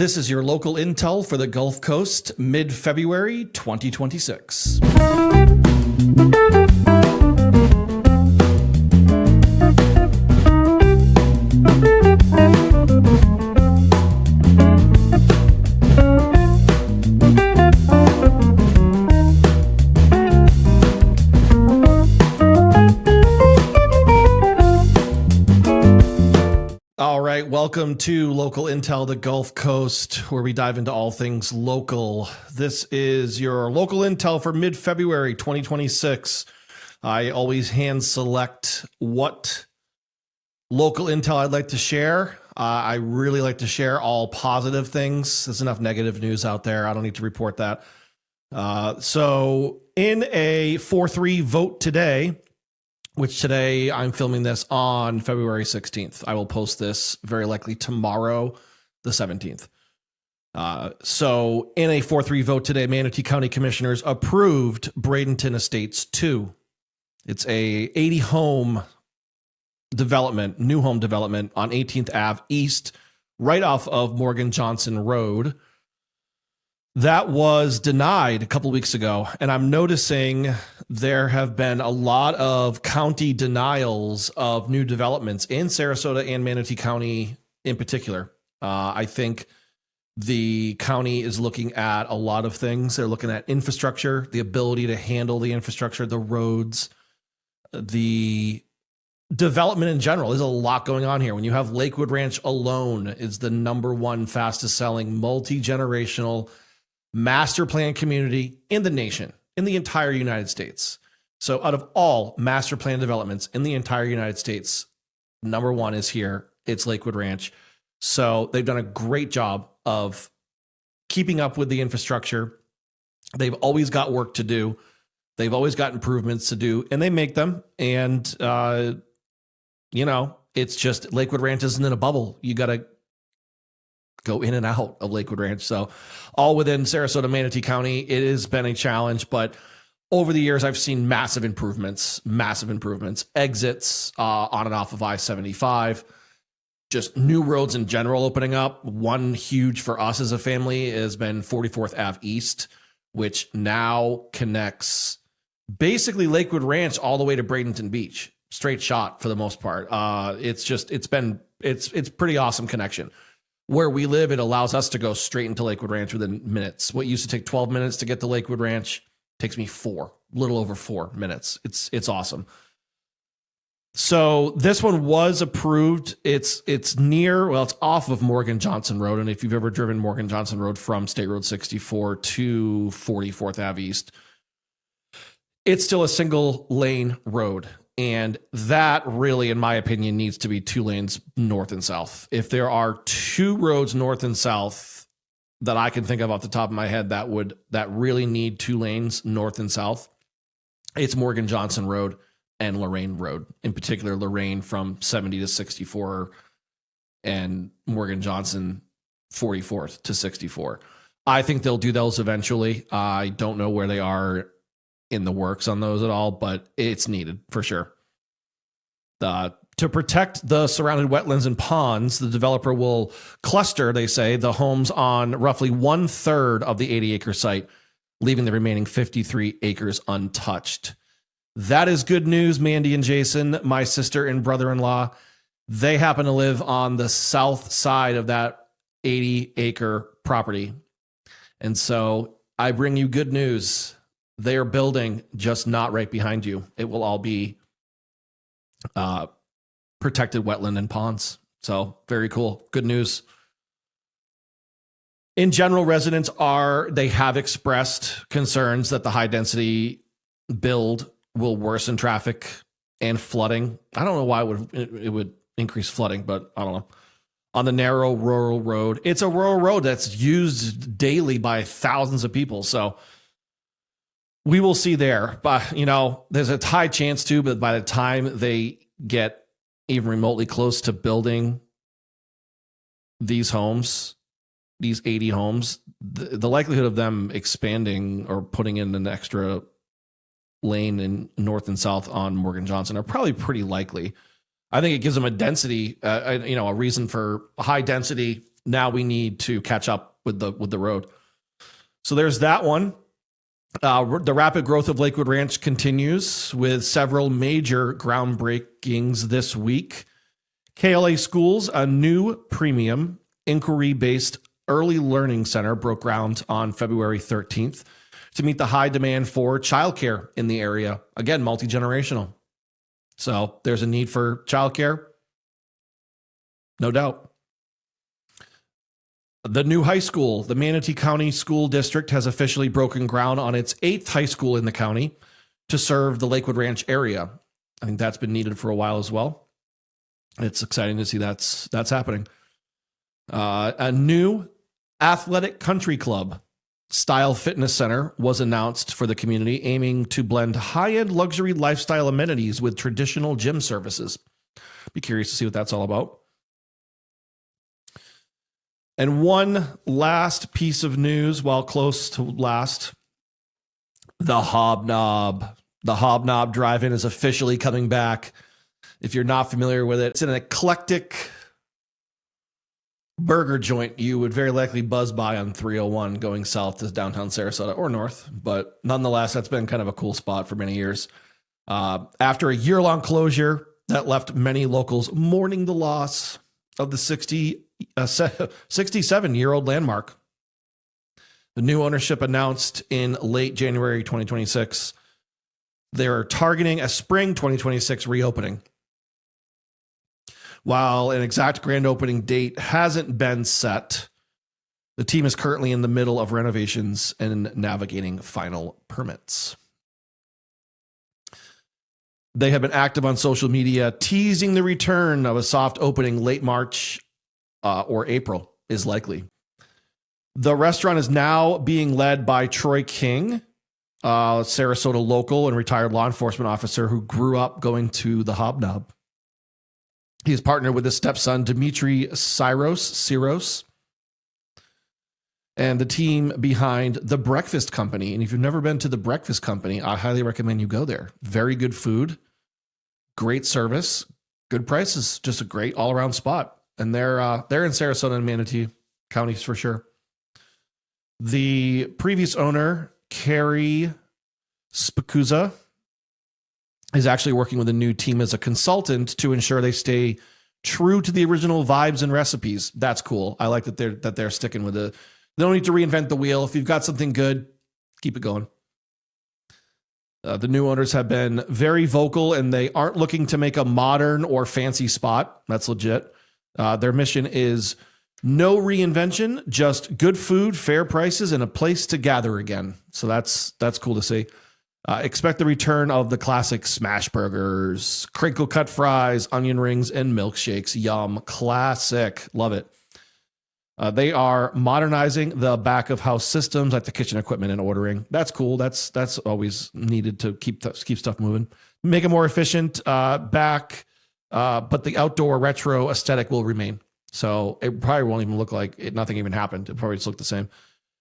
This is your local intel for the Gulf Coast, mid-February 2026. All right, welcome to Local Intel, the Gulf Coast, where we dive into all things local. This is your local intel for mid-February 2026. I always hand select what local intel I'd like to share. I really like to share all positive things. There's enough negative news out there. I don't need to report that. So in a 4-3 vote today, which today I'm filming this on February 16th. I will post this very likely tomorrow, the 17th. So in a 4-3 vote today, Manatee County Commissioners approved Bradenton Estates 2. It's a 80-home development, new home development on 18th Ave East, right off of Morgan Johnson Road. That was denied a couple weeks ago, and I'm noticing there have been a lot of county denials of new developments in Sarasota and Manatee County in particular. I think the county is looking at a lot of things. They're looking at infrastructure, the ability to handle the infrastructure, the roads, the development in general. There's a lot going on here. When you have Lakewood Ranch alone is the #1 fastest selling multi-generational master plan community in the nation, in the entire United States. So out of all master plan developments in the entire United States, #1 is here. It's Lakewood Ranch. So they've done a great job of keeping up with the infrastructure. They've always got work to do. They've always got improvements to do, and they make them. And, it's just Lakewood Ranch isn't in a bubble. You got to go in and out of Lakewood Ranch. So all within Sarasota, Manatee County, it has been a challenge, but over the years, I've seen massive improvements, exits on and off of I-75, just new roads in general opening up. One huge for us as a family has been 44th Ave East, which now connects basically Lakewood Ranch all the way to Bradenton Beach, straight shot for the most part. It's pretty awesome connection. Where we live, it allows us to go straight into Lakewood Ranch within minutes. What used to take 12 minutes to get to Lakewood Ranch takes me little over 4 minutes. It's awesome. So this one was approved. It's off of Morgan Johnson Road. And if you've ever driven Morgan Johnson Road from State Road 64 to 44th Ave East, it's still a single lane road. And that really, in my opinion, needs to be 2 lanes north and south. If there are 2 roads north and south that I can think of off the top of my head that really need 2 lanes north and south, it's Morgan Johnson Road and Lorraine Road. In particular, Lorraine from 70 to 64 and Morgan Johnson 44th to 64. I think they'll do those eventually. I don't know where they are in the works on those at all, but it's needed for sure. To protect the surrounding wetlands and ponds, the developer will cluster, they say, the homes on roughly 1/3 of the 80-acre site, leaving the remaining 53 acres untouched. That is good news, Mandy and Jason, my sister and brother-in-law. They happen to live on the south side of that 80-acre property. And so I bring you good news. They are building, just not right behind you. It will all be protected wetland and ponds. So very cool. Good news. In general, residents have expressed concerns that the high density build will worsen traffic and flooding. I don't know why it would increase flooding, but I don't know. On the narrow rural road, it's a rural road that's used daily by thousands of people. So we will see there, but there's a high chance too, but by the time they get even remotely close to building these homes, these 80 homes, the likelihood of them expanding or putting in an extra lane in north and south on Morgan Johnson are probably pretty likely. I think it gives them a density, a reason for high density Now we need to catch up with the road. So there's that one. The rapid growth of Lakewood Ranch continues with several major groundbreakings this week. KLA Schools, a new premium inquiry-based early learning center, broke ground on February 13th to meet the high demand for childcare in the area. Again, multi-generational. So there's a need for childcare, no doubt. The new high school, the Manatee County School District, has officially broken ground on its 8th high school in the county to serve the Lakewood Ranch area. I think that's been needed for a while as well. It's exciting to see that's happening. A new athletic country club style fitness center was announced for the community, aiming to blend high-end luxury lifestyle amenities with traditional gym services. Be curious to see what that's all about. And one last piece of news, while close to last, the HobNob. The HobNob drive-in is officially coming back. If you're not familiar with it, it's an eclectic burger joint you would very likely buzz by on 301 going south to downtown Sarasota or north. But nonetheless, that's been kind of a cool spot for many years. After a year-long closure that left many locals mourning the loss of the 67-year-old landmark. The new ownership announced in late January 2026. They're targeting a spring 2026 reopening. While an exact grand opening date hasn't been set, the team is currently in the middle of renovations and navigating final permits. They have been active on social media, teasing the return of a soft opening late March or April is likely. The restaurant is now being led by Troy King, Sarasota local and retired law enforcement officer who grew up going to the HobNob. He's partnered with his stepson, Dimitri Siros, and the team behind The Breakfast Company. And if you've never been to The Breakfast Company, I highly recommend you go there. Very good food, great service, good prices, just a great all-around spot. And they're in Sarasota and Manatee counties for sure. The previous owner, Carrie Spicuzza, is actually working with a new team as a consultant to ensure they stay true to the original vibes and recipes. That's cool. I like that they're sticking with it. They don't need to reinvent the wheel. If you've got something good, keep it going. The new owners have been very vocal, and they aren't looking to make a modern or fancy spot. That's legit. Their mission is no reinvention, just good food, fair prices, and a place to gather again. So that's cool to see. Expect the return of the classic smash burgers, crinkle cut fries, onion rings, and milkshakes. Yum. Classic. Love it. They are modernizing the back of house systems like the kitchen equipment and ordering. That's cool. That's always needed to keep stuff moving. Make it more efficient but the outdoor retro aesthetic will remain. So it probably won't even look like nothing even happened. It probably just look the same.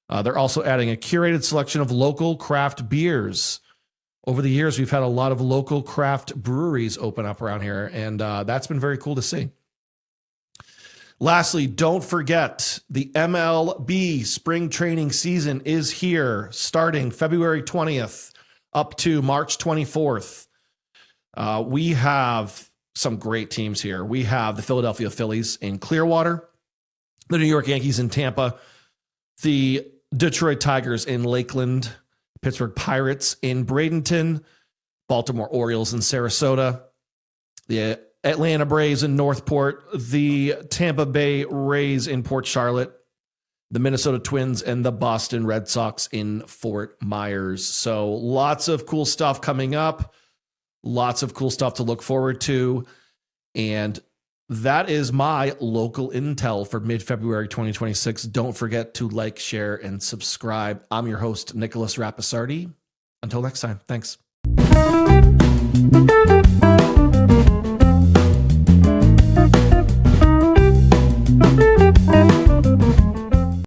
They're also adding a curated selection of local craft beers. Over the years, we've had a lot of local craft breweries open up around here, and that's been very cool to see. Lastly, don't forget the MLB Spring Training season is here, starting February 20th up to March 24th. We have some great teams here. We have the Philadelphia Phillies in Clearwater, the New York Yankees in Tampa, the Detroit Tigers in Lakeland, Pittsburgh Pirates in Bradenton, Baltimore Orioles in Sarasota, the Atlanta Braves in Northport, the Tampa Bay Rays in Port Charlotte, the Minnesota Twins, and the Boston Red Sox in Fort Myers. So lots of cool stuff coming up, lots of cool stuff to look forward to. And that is my local intel for mid-February 2026. Don't forget to like, share, and subscribe. I'm your host, Nicholas Rapisardi. Until next time, thanks.